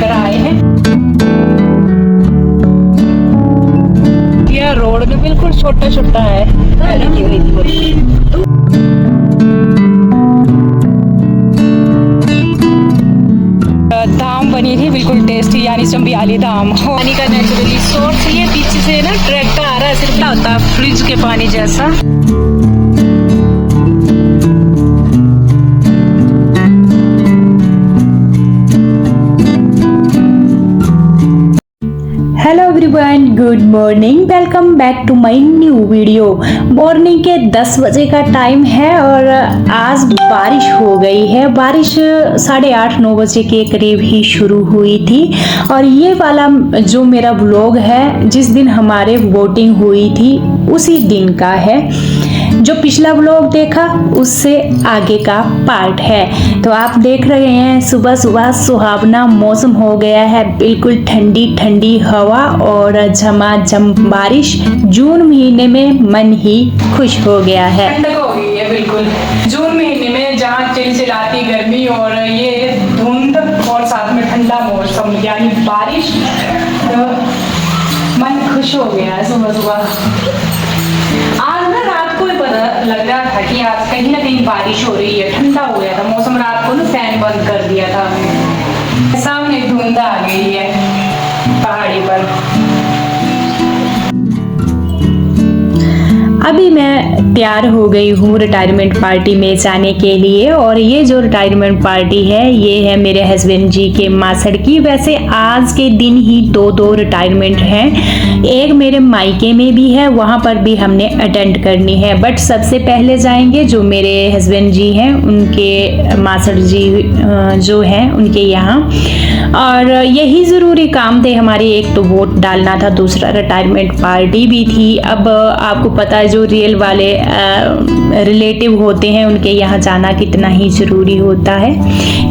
अंदर आए हैं। यह रोड भी बिल्कुल छोटा छोटा है। धाम बनी थी बिल्कुल टेस्टी, यानी चंबियाली धाम। पानी का नेचुरली सोर्स ये पीछे से ना ट्रैक्टर आ रहा है, सिर्फ होता है फ्रिज के पानी जैसा। Hello everyone, good morning, welcome back to my new video. Morning के 10 बजे का टाइम है और आज बारिश हो गई है। बारिश 8:30-9 बजे के करीब ही शुरू हुई थी। और ये वाला जो मेरा व्लॉग है, जिस दिन हमारे वोटिंग हुई थी उसी दिन का है। जो पिछला व्लॉग देखा उससे आगे का पार्ट है। तो आप देख रहे हैं सुबह सुबह सुहावना मौसम हो गया है, बिल्कुल ठंडी ठंडी हवा और झमाझम बारिश। जून महीने में मन ही खुश हो गया है। ठंडक हो गई है बिल्कुल जून महीने में, जहाँ चिलचिलाती गर्मी और ये धुंध और साथ में ठंडा मौसम यानी बारिश, तो मन खुश हो गया है सुबह सुबह। आज ना रात को ही पता लग रहा था कि आज कहीं ना कहीं बारिश हो रही है। ठंडा हो गया था मौसम, रात को ना फैन बंद कर दिया था। सामने धुंध आ गई है पहाड़ी पर। अभी मैं तैयार हो गई हूँ रिटायरमेंट पार्टी में जाने के लिए। और ये जो रिटायरमेंट पार्टी है ये है मेरे हस्बैंड जी के मासड़ की। वैसे आज के दिन ही दो रिटायरमेंट हैं। एक मेरे मायके में भी है, वहाँ पर भी हमने अटेंड करनी है। बट सबसे पहले जाएंगे जो मेरे हस्बैंड जी हैं उनके मासड़ जी जो हैं उनके यहाँ। और यही ज़रूरी काम थे हमारे, एक तो वोट डालना था, दूसरा रिटायरमेंट पार्टी भी थी। अब आपको पता है जो रियल वाले रिलेटिव होते हैं उनके यहाँ जाना कितना ही ज़रूरी होता है।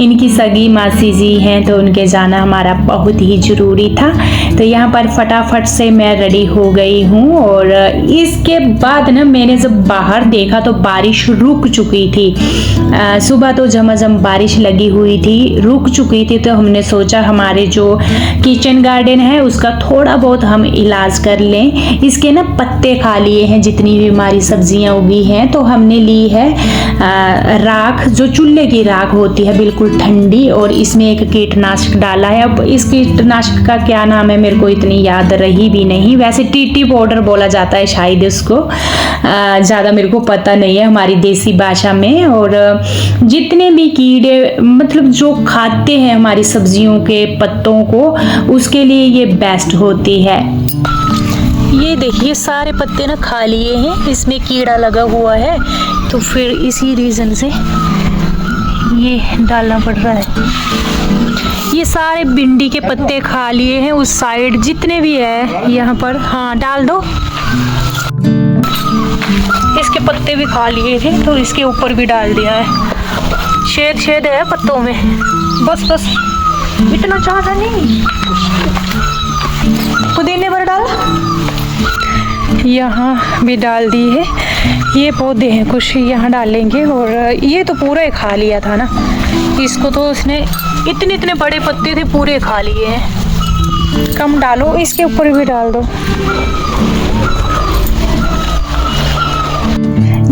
इनकी सगी मासी जी हैं तो उनके जाना हमारा बहुत ही ज़रूरी था। तो यहाँ पर फटाफट से मैं रेडी हो गई हूँ। और इसके बाद ना मैंने जब बाहर देखा तो बारिश रुक चुकी थी। सुबह तो झमाझम बारिश लगी हुई थी, रुक चुकी थी। तो हमने सोचा हमारे जो किचन गार्डन है उसका थोड़ा बहुत हम इलाज कर लें। इसके ना पत्ते खा लिए हैं जितनी भी हमारी सब्जियां उगी हैं। तो हमने ली है राख, जो चूल्हे की राख होती है, बिल्कुल ठंडी। और इसमें एक कीटनाशक डाला है। अब इस कीटनाशक का क्या नाम है मेरे को इतनी याद रही भी नहीं। वैसे टीटी पाउडर बोला जाता है शायद इसको, ज़्यादा मेरे को पता नहीं है हमारी देसी भाषा में। और जितने भी कीड़े मतलब जो खाते हैं हमारी सब्जियों के पत्तों को, उसके लिए ये बेस्ट होती है। ये देखिए सारे पत्ते ना खा लिए हैं, इसमें कीड़ा लगा हुआ है। तो फिर इसी रीज़न से ये डालना पड़ रहा है। ये सारे भिंडी के पत्ते खा लिए हैं उस साइड जितने भी है यहाँ पर। हाँ डाल दो। इसके पत्ते भी खा लिए थे तो इसके ऊपर भी डाल दिया है। छेद छेद है पत्तों में, बस बस इतना ज़्यादा नहीं। पुदीने पर डाल, यहाँ भी डाल दी है। ये पौधे हैं कुछ यहाँ डालेंगे। और ये तो पूरा ही खा लिया था ना, इसको तो उसने इतने बड़े पत्ते थे पूरे खा लिए हैं। कम डालो, इसके ऊपर भी डाल दो।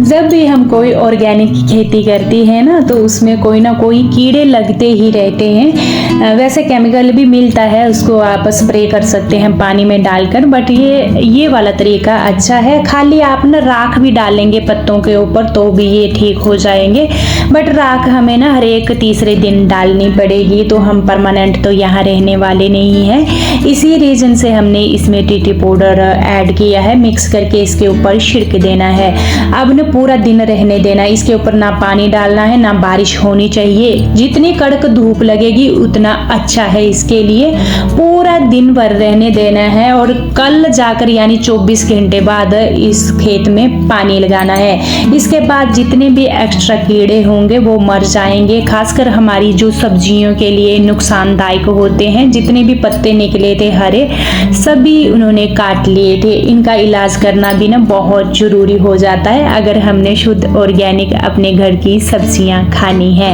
जब भी हम कोई ऑर्गेनिक खेती करती है ना तो उसमें कोई ना कोई कीड़े लगते ही रहते हैं। वैसे केमिकल भी मिलता है, उसको आप स्प्रे कर सकते हैं पानी में डालकर। बट ये वाला तरीका अच्छा है। खाली आप ना राख भी डालेंगे पत्तों के ऊपर तो भी ये ठीक हो जाएंगे। बट राख हमें ना हर एक तीसरे दिन डालनी पड़ेगी, तो हम परमानेंट तो यहाँ रहने वाले नहीं हैं। इसी रीज़न से हमने इसमें टीटी पाउडर ऐड किया है, मिक्स करके इसके ऊपर छिड़क देना है। अब न पूरा दिन रहने देना, इसके ऊपर ना पानी डालना है ना बारिश होनी चाहिए। जितनी कड़क धूप लगेगी उतना अच्छा है इसके लिए। पूरा दिन भर रहने देना है और कल जाकर यानी 24 घंटे बाद इस खेत में पानी लगाना है। इसके बाद जितने भी एक्स्ट्रा कीड़े होंगे वो मर जाएंगे। खासकर हमारी जो सब्जियों के लिए नुकसानदायक होते हैं, जितने भी पत्ते निकले थे हरे सभी उन्होंने काट लिए थे। इनका इलाज करना भी ना बहुत जरूरी हो जाता है अगर हमने शुद्ध ऑर्गेनिक अपने घर की सब्जियां खानी है।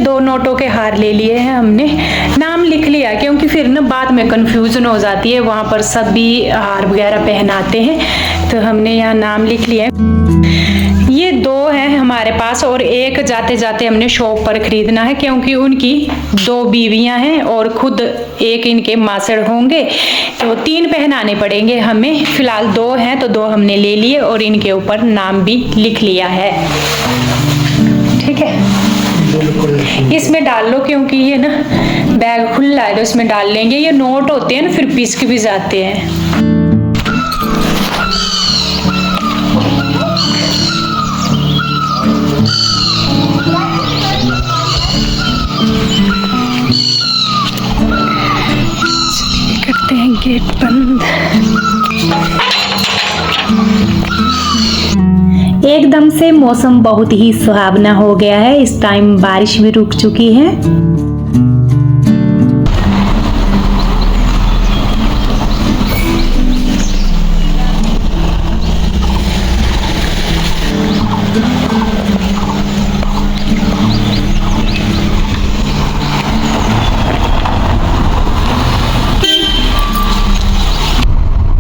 2 नोटों के हार ले लिए हैं हमने। नाम लिख लिया क्योंकि फिर ना बाद में कंफ्यूजन हो जाती है, वहाँ पर सभी हार वगैरह पहनाते हैं, तो हमने यहाँ नाम लिख लिया है। ये 2 हैं हमारे पास और एक जाते जाते हमने शॉप पर खरीदना है, क्योंकि उनकी 2 बीवियां हैं और खुद एक इनके मासड़ होंगे, तो 3 पहनाने पड़ेंगे हमें। फिलहाल 2 हैं तो 2 हमने ले लिए और इनके ऊपर नाम भी लिख लिया है। ठीक है, इसमें डाल लो क्योंकि ये ना बैग खुला है तो इसमें डाल लेंगे। ये नोट होते हैं ना, फिर पिसक भी जाते हैं। करते हैं गेट बंद। एकदम से मौसम बहुत ही सुहावना हो गया है। इस टाइम बारिश भी रुक चुकी है।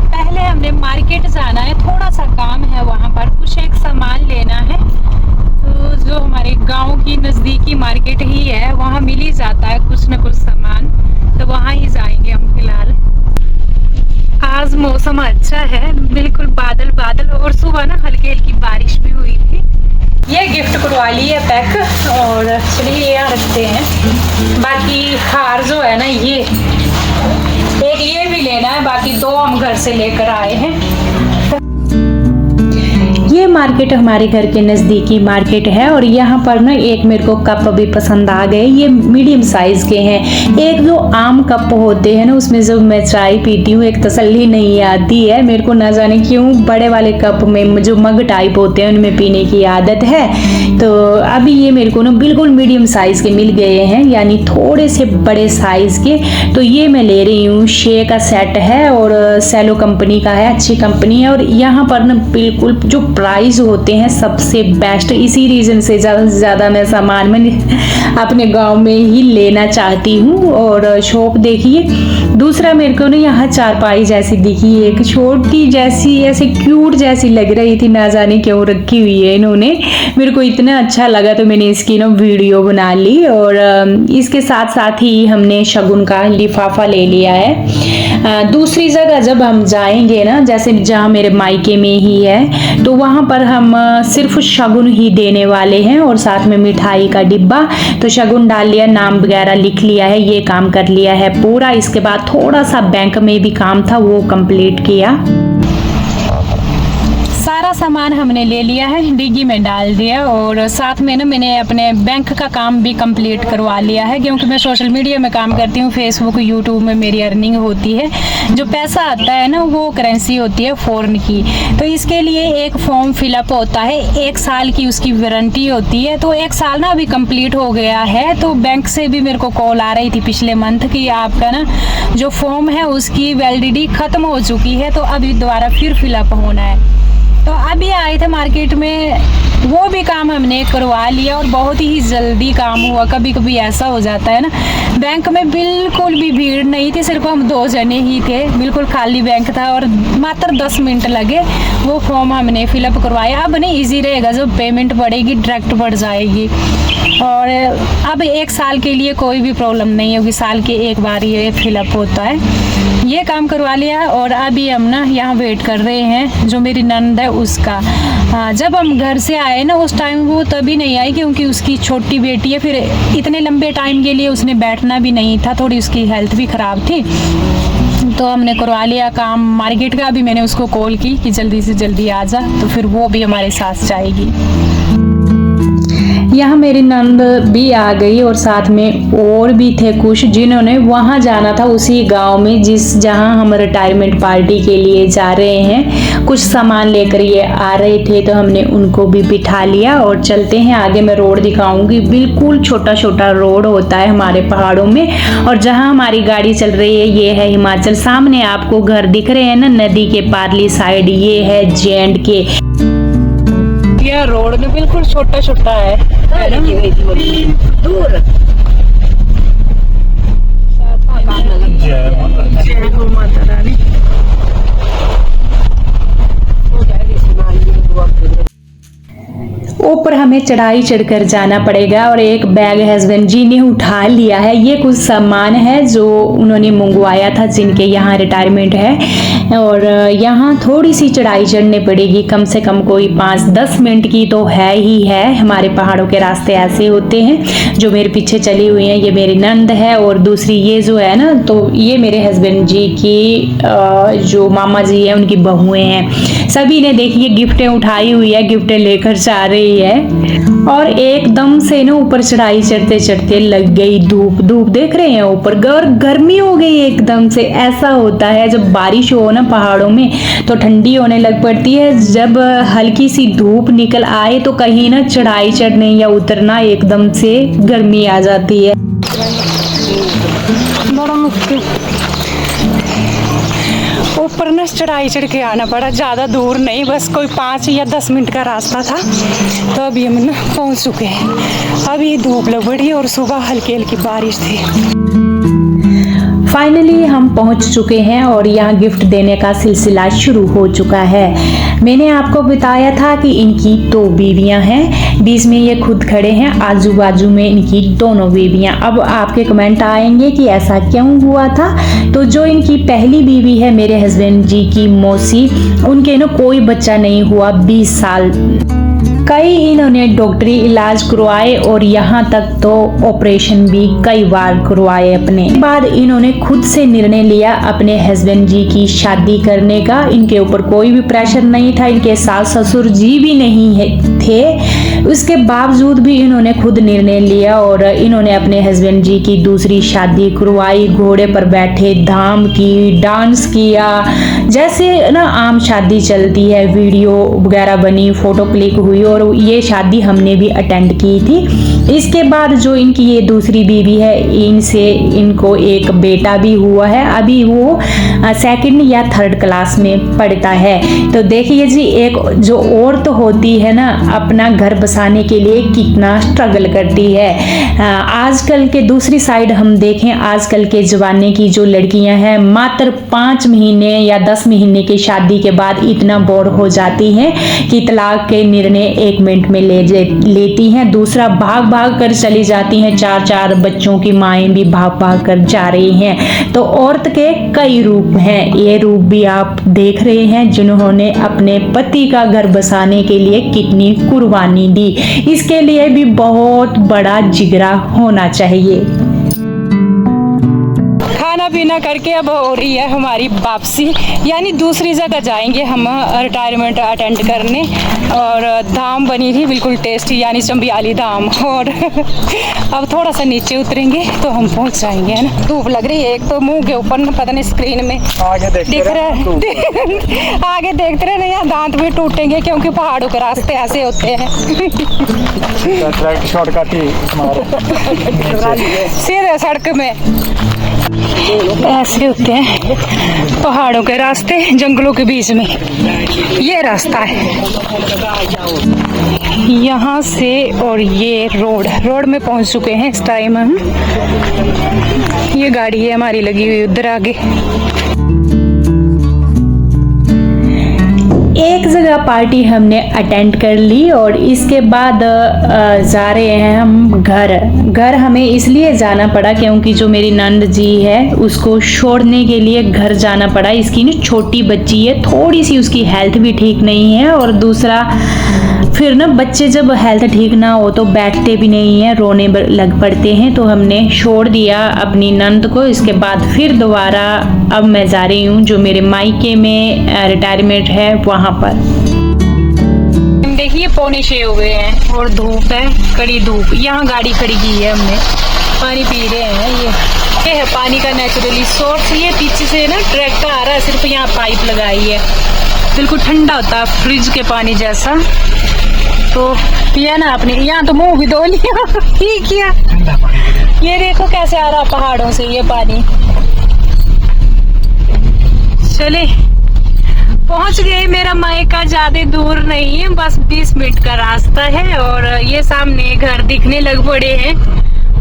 पहले हमने मार्केट जाना है, थोड़ा सा काम है वहाँ पर, कुछ एक सामान लेना है। तो जो हमारे गांव की नज़दीकी मार्केट ही है, वहाँ मिल ही जाता है कुछ न कुछ सामान, तो वहाँ ही जाएंगे हम फिलहाल। आज मौसम अच्छा है, बिल्कुल बादल बादल, और सुबह ना हल्की हल्की बारिश भी हुई थी। ये गिफ्ट करवा ली है पैक, और चलिए यहाँ रखते हैं। बाकी हार जो है ना, एक ये भी लेना है, बाकी 2 हम घर से लेकर आए हैं। ये मार्केट हमारे घर के नज़दीकी मार्केट है और यहाँ पर ना एक मेरे को कप भी पसंद आ गए। ये मीडियम साइज़ के हैं। एक जो आम कप होते हैं ना, उसमें जब मैं चाय पीती हूँ एक तसल्ली नहीं आती है मेरे को, ना जाने क्यों। बड़े वाले कप में जो मग टाइप होते हैं उनमें पीने की आदत है। तो अभी ये मेरे को ना बिल्कुल मीडियम साइज़ के मिल गए हैं, यानी थोड़े से बड़े साइज़ के। तो ये मैं ले रही हूँ। शे का सेट है और सेलो कंपनी का है, अच्छी कंपनी है। और यहाँ पर ना बिल्कुल जो प्राइस होते हैं सबसे बेस्ट, इसी रीज़न से ज़्यादा से ज़्यादा मैं सामान में अपने गांव में ही लेना चाहती हूँ। और शॉप देखिए। दूसरा मेरे को ना यहाँ चारपाई जैसी दिखी, एक छोटी जैसी, ऐसे क्यूट जैसी लग रही थी, ना जाने क्यों रखी हुई है इन्होंने। मेरे को इतना अच्छा लगा तो मैंने इसकी ना वीडियो बना ली। और इसके साथ साथ ही हमने शगुन का लिफाफा ले लिया है। दूसरी जगह जब हम जाएंगे ना, जैसे जहाँ मेरे मायके में ही है, तो वहाँ पर हम सिर्फ शगुन ही देने वाले हैं और साथ में मिठाई का डिब्बा। तो शगुन डाल लिया, नाम वगैरह लिख लिया है, ये काम कर लिया है पूरा। इसके बाद थोड़ा सा बैंक में भी काम था, वो कंप्लीट किया। सारा सामान हमने ले लिया है, डिग्गी में डाल दिया। और साथ में ना मैंने अपने बैंक का काम भी कंप्लीट करवा लिया है, क्योंकि मैं सोशल मीडिया में काम करती हूँ, फेसबुक यूट्यूब में मेरी अर्निंग होती है। जो पैसा आता है ना वो करेंसी होती है फॉरेन की। तो इसके लिए एक फॉर्म फिलअप होता है, 1 साल की उसकी वारंटी होती है। तो 1 साल ना अभी कंप्लीट हो गया है। तो बैंक से भी मेरे को कॉल आ रही थी पिछले मंथ कि आपका ना जो फॉर्म है उसकी वैलिडिटी ख़त्म हो चुकी है, तो अभी दोबारा फिर फिलअप होना है। तो अभी आए थे मार्केट में, वो भी काम हमने करवा लिया और बहुत ही जल्दी काम हुआ। कभी कभी ऐसा हो जाता है ना, बैंक में बिल्कुल भी भीड़ नहीं थी, सिर्फ हम 2 जने ही थे, बिल्कुल खाली बैंक था और मात्र 10 मिनट लगे, वो फॉर्म हमने फिलअप करवाया। अब नहीं ईजी रहेगा, जब पेमेंट बढ़ेगी डायरेक्ट बढ़ जाएगी। और अब 1 साल के लिए कोई भी प्रॉब्लम नहीं होगी, साल के एक बार ये फिलअप होता है। ये काम करवा लिया है और अभी हम ना यहाँ वेट कर रहे हैं जो मेरी नंद है उसका। जब हम घर से आए ना उस टाइम वो तभी नहीं आई, क्योंकि उसकी छोटी बेटी है, फिर इतने लंबे टाइम के लिए उसने बैठना भी नहीं था, थोड़ी उसकी हेल्थ भी ख़राब थी। तो हमने करवा लिया काम मार्केट का। अभी मैंने उसको कॉल की कि जल्दी से जल्दी आ जा, तो फिर वो भी हमारे साथ जाएगी। यहाँ मेरी नंद भी आ गई और साथ में और भी थे कुछ जिन्होंने वहाँ जाना था, उसी गांव में जहाँ हम रिटायरमेंट पार्टी के लिए जा रहे हैं। कुछ सामान लेकर ये आ रहे थे, तो हमने उनको भी बिठा लिया और चलते हैं आगे। मैं रोड दिखाऊंगी, बिल्कुल छोटा छोटा रोड होता है हमारे पहाड़ों में। और जहाँ हमारी गाड़ी चल रही है ये है हिमाचल। सामने आपको घर दिख रहे हैं ना, नदी के पारली साइड, ये है JNK। यहाँ रोड में बिल्कुल छोटा छोटा है ना? दूर माता रानी ऊपर हमें चढ़ाई चढ़कर जाना पड़ेगा और एक बैग हस्बैंड जी ने उठा लिया है। ये कुछ सामान है जो उन्होंने मंगवाया था, जिनके यहाँ रिटायरमेंट है और यहाँ थोड़ी सी चढ़ाई चढ़नी पड़ेगी, कम से कम कोई 5-10 मिनट की तो है ही है। हमारे पहाड़ों के रास्ते ऐसे होते हैं। जो मेरे पीछे चली हुई है ये मेरी नंद है और दूसरी ये जो है ना, तो ये मेरे हस्बैंड जी की जो मामा जी है उनकी बहुएं हैं। सभी ने देखिए गिफ्टें उठाई हुई है, गिफ्टें लेकर जा रही है और एकदम से ना ऊपर चढ़ाई चढ़ते चढ़ते लग गई धूप। धूप देख रहे हैं ऊपर, गर्मी हो गई एकदम से। ऐसा होता है जब बारिश हो ना पहाड़ों में तो ठंडी होने लग पड़ती है, जब हल्की सी धूप निकल आए तो कहीं ना चढ़ाई चढ़ने या उतरना एकदम से गर्मी आ जाती है। बड़ा मुश्किल ऊपर ना चढ़ाई चढ़ के आना पड़ा, ज़्यादा दूर नहीं, बस कोई 5 या 10 मिनट का रास्ता था। तो अभी हम ना पहुँच चुके हैं। अभी धूप लग पड़ी और सुबह हल्की हल्की बारिश थी। फाइनली हम पहुंच चुके हैं और यहाँ गिफ्ट देने का सिलसिला शुरू हो चुका है। मैंने आपको बताया था कि इनकी 2 बीवियां हैं, बीच में ये खुद खड़े हैं, आजू बाजू में इनकी दोनों बीवियां। अब आपके कमेंट आएंगे कि ऐसा क्यों हुआ था। तो जो इनकी पहली बीवी है मेरे हस्बैंड जी की मौसी, उनके ना कोई बच्चा नहीं हुआ 20 साल। कई इन्होंने डॉक्टरी इलाज करवाए और यहाँ तक तो ऑपरेशन भी कई बार करवाए। अपने बाद इन्होंने खुद से निर्णय लिया अपने हस्बैंड जी की शादी करने का। इनके ऊपर कोई भी प्रेशर नहीं था, इनके सास ससुर जी भी नहीं थे, उसके बावजूद भी इन्होंने खुद निर्णय लिया और इन्होंने अपने हस्बैंड जी की दूसरी शादी करवाई। घोड़े पर बैठे, धाम की, डांस किया, जैसे ना आम शादी चलती है, वीडियो वगैरह बनी, फोटो क्लिक हुई और ये शादी हमने भी अटेंड की थी। इसके बाद जो इनकी ये दूसरी बीवी है, इनसे इनको एक बेटा भी हुआ है। अभी वो 2nd या 3rd क्लास में पढ़ता है। तो देखिए जी, एक जो औरत होती है ना, अपना घर बसाने के लिए कितना स्ट्रगल करती है। आजकल के दूसरी साइड हम देखें, आजकल के जमाने की जो लड़कियां हैं मात्र 5 महीने या 10 महीने की शादी के बाद इतना बोर हो जाती हैं कि तलाक के निर्णय 1 मिनट में लेती हैं। दूसरा भाग भाग कर चली जाती हैं। 4-4 बच्चों की माएँ भी भाग भाग कर जा रही हैं। तो औरत के कई रूप हैं, ये रूप भी आप देख रहे हैं, जिन्होंने अपने पति का घर बसाने के लिए कितनी कुर्बानी दी। इसके लिए भी बहुत बड़ा जिगरा होना चाहिए। खाना पीना करके अब हो रही है हमारी वापसी, यानी दूसरी जगह जाएंगे हम रिटायरमेंट अटेंड करने। और धाम बनी थी बिल्कुल टेस्टी, यानी चंबियाली धाम। और अब थोड़ा सा नीचे उतरेंगे तो हम पहुंच जाएंगे, है ना। धूप लग रही है, एक तो मुंह के ऊपर ना पता नहीं स्क्रीन में आगे दिख रहा है आगे देखते रहे, यहाँ दांत भी टूटेंगे क्योंकि पहाड़ों के रास्ते ऐसे होते हैं। शॉर्टकट ही सीधे सड़क में ऐसे होते हैं पहाड़ों के रास्ते, जंगलों के बीच में ये रास्ता है यहाँ से। और ये रोड में पहुंच चुके हैं इस टाइम हम। ये गाड़ी है हमारी लगी हुई उधर आगे। एक जगह पार्टी हमने अटेंड कर ली और इसके बाद जा रहे हैं हम घर हमें इसलिए जाना पड़ा क्योंकि जो मेरी नंद जी है उसको छोड़ने के लिए घर जाना पड़ा। इसकी ना छोटी बच्ची है, थोड़ी सी उसकी हेल्थ भी ठीक नहीं है और दूसरा फिर ना बच्चे जब हेल्थ ठीक ना हो तो बैठते भी नहीं है, रोने लग पड़ते हैं। तो हमने छोड़ दिया अपनी नंद को। इसके बाद फिर दोबारा अब मैं जा रही हूँ जो मेरे मायके में रिटायरमेंट है वहाँ पर। देखिए 5:45 हो गए हैं और धूप है, कड़ी धूप। यहाँ गाड़ी खड़ी की है हमने, पानी पी रहे हैं। ये है पानी का नेचुरली सोर्स। ये पीछे से ना ट्रैक्टर आ रहा है, सिर्फ यहाँ पाइप लगाई है, बिल्कुल ठंडा होता है फ्रिज के पानी जैसा। तो पिया ना आपने, यहाँ तो मुंह भी धो लिया। ठीक किया। ये देखो कैसे आ रहा पहाड़ों से ये पानी। चले पहुंच गए। मेरा मायका ज्यादा दूर नहीं है, बस 20 मिनट का रास्ता है। और ये सामने घर दिखने लग पड़े हैं,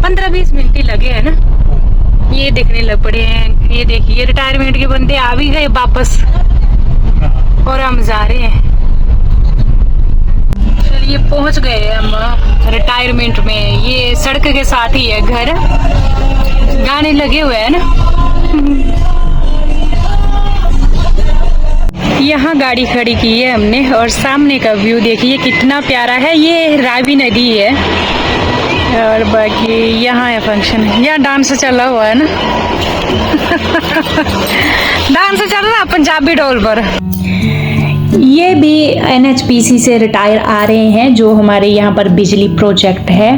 15-20 मिनट ही लगे हैं ना, ये दिखने लग पड़े हैं। ये देखिए रिटायरमेंट के बंदे आ भी गए वापस और हम जा रहे हैं। चलिए पहुंच गए हम रिटायरमेंट में। ये सड़क के साथ ही है घर, गाने लगे हुए हैं ना। यहाँ गाड़ी खड़ी की है हमने और सामने का व्यू देखिए कितना प्यारा है। ये रावी नदी है और बाकी यहाँ है फंक्शन, यहाँ डांस चला हुआ है ना। डांस चल रहा पंजाबी ढोल पर। ये भी NHPC से रिटायर आ रहे हैं, जो हमारे यहाँ पर बिजली प्रोजेक्ट है।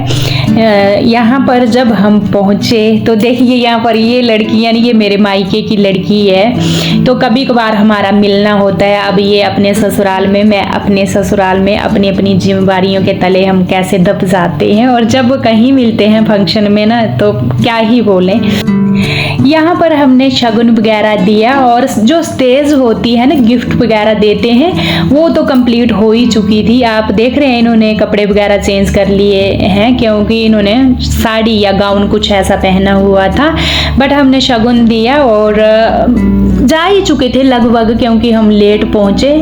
यहाँ पर जब हम पहुँचे तो देखिए यहाँ पर ये लड़की, यानी ये मेरे मायके की लड़की है, तो कभी कभार हमारा मिलना होता है। अब ये अपने ससुराल में, मैं अपने ससुराल में, अपनी अपनी जिम्मेदारियों के तले हम कैसे दब जाते हैं। और जब कहीं मिलते हैं फंक्शन में ना, तो क्या ही बोलें। यहाँ पर हमने शगुन वगैरह दिया और जो स्टेज होती है ना, गिफ्ट वगैरह देते हैं, वो तो कंप्लीट हो ही चुकी थी। आप देख रहे हैं इन्होंने कपड़े वगैरह चेंज कर लिए हैं, क्योंकि इन्होंने साड़ी या गाउन कुछ ऐसा पहना हुआ था। बट हमने शगुन दिया और जा ही चुके थे लगभग, क्योंकि हम लेट पहुँचे,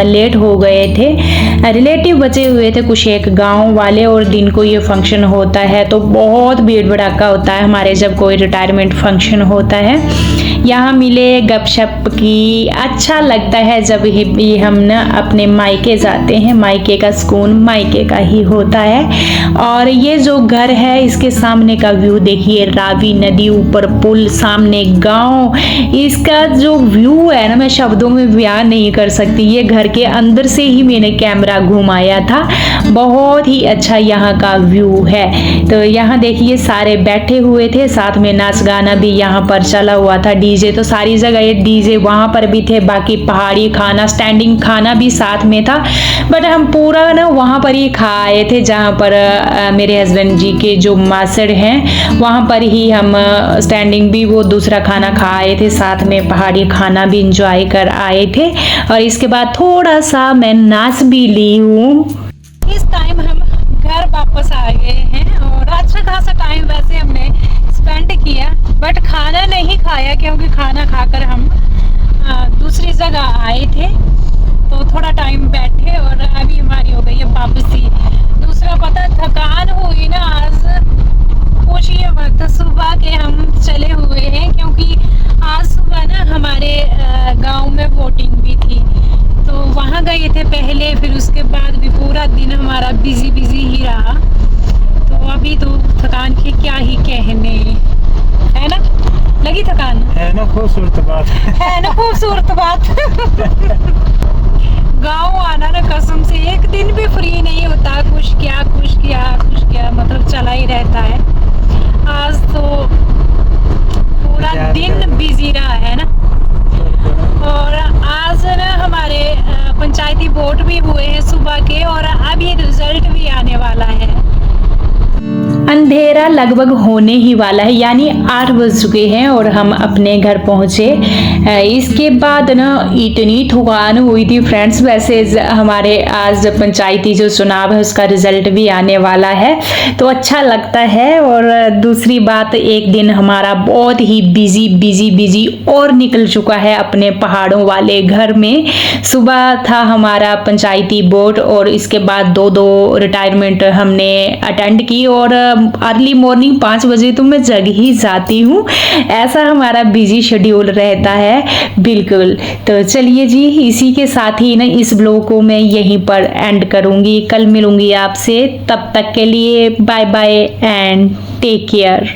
लेट हो गए थे। रिलेटिव बचे हुए थे कुछ एक गाँव वाले, और दिन को ये फंक्शन होता है तो बहुत भीड़ भड़ाका होता है हमारे जब कोई रिटायरमेंट फंक्शन होता है। यहाँ मिले, गपशप की, अच्छा लगता है जब ही हम ना अपने मायके जाते हैं। मायके का सुकून मायके का ही होता है। और ये जो घर है इसके सामने का व्यू देखिए, रावी नदी, ऊपर पुल, सामने गांव। इसका जो व्यू है ना, मैं शब्दों में बयान नहीं कर सकती। ये घर के अंदर से ही मैंने कैमरा घुमाया था, बहुत ही अच्छा यहाँ का व्यू है। तो यहाँ देखिए सारे बैठे हुए थे, साथ में नाच गाना भी यहाँ पर चला हुआ था, डीजे तो सारी जगह ये डीजे वहाँ पर भी थे। बाकी पहाड़ी खाना, स्टैंडिंग खाना भी साथ में था। बट हम पूरा ना वहाँ पर ही खाए थे, जहाँ पर मेरे हस्बैंड जी के जो मासड़ हैं वहाँ पर ही हम स्टैंडिंग भी वो दूसरा खाना खाए थे, साथ में पहाड़ी खाना भी इंजॉय कर आए थे। और इसके बाद थोड़ा सा मैं नाच भी ली हूँ। इस टाइम हम घर वापस आ गए हैं और अच्छा खासा टाइम वैसे हमने स्पेंड किया, बट खाना नहीं खाया, क्योंकि खाना खाकर हम दूसरी जगह आए थे। तो थोड़ा टाइम बैठे और अभी हमारी हो गई है वापसी। दूसरा पता, थकान हुई ना आज, पूछिए मत। सुबह के हम चले हुए हैं, क्योंकि आज सुबह ना हमारे गांव में वोटिंग भी थी, तो वहाँ गए थे पहले, फिर उसके बाद भी पूरा दिन हमारा बिजी ही रहा। तो अभी तो थकान की क्या ही कहने, है ना? लगी थकान? है ना खूबसूरत बात, है ना खूबसूरत बात। गाँव आना ना कसम से एक दिन भी फ्री नहीं होता, कुछ क्या मतलब चला ही रहता है। आज तो पूरा दिन बिजी रहा है ना। और आज ना हमारे पंचायती वोट भी हुए हैं सुबह के, और अभी रिजल्ट भी आने वाला है। अंधेरा लगभग होने ही वाला है, यानी 8 बज चुके हैं और हम अपने घर पहुंचे। इसके बाद ना इतनी थकान हुई थी फ्रेंड्स। वैसे हमारे आज पंचायती जो चुनाव है उसका रिजल्ट भी आने वाला है, तो अच्छा लगता है। और दूसरी बात, एक दिन हमारा बहुत ही बिजी और निकल चुका है अपने पहाड़ों वाले घर में। सुबह था हमारा पंचायती वोट और इसके बाद 2 रिटायरमेंट हमने अटेंड की, और अर्ली मॉर्निंग 5 बजे तो मैं जग ही जाती हूँ। ऐसा हमारा बिजी शेड्यूल रहता है बिल्कुल। तो चलिए जी, इसी के साथ ही ना इस ब्लॉग को मैं यहीं पर एंड करूँगी। कल मिलूँगी आपसे, तब तक के लिए bye bye and take care.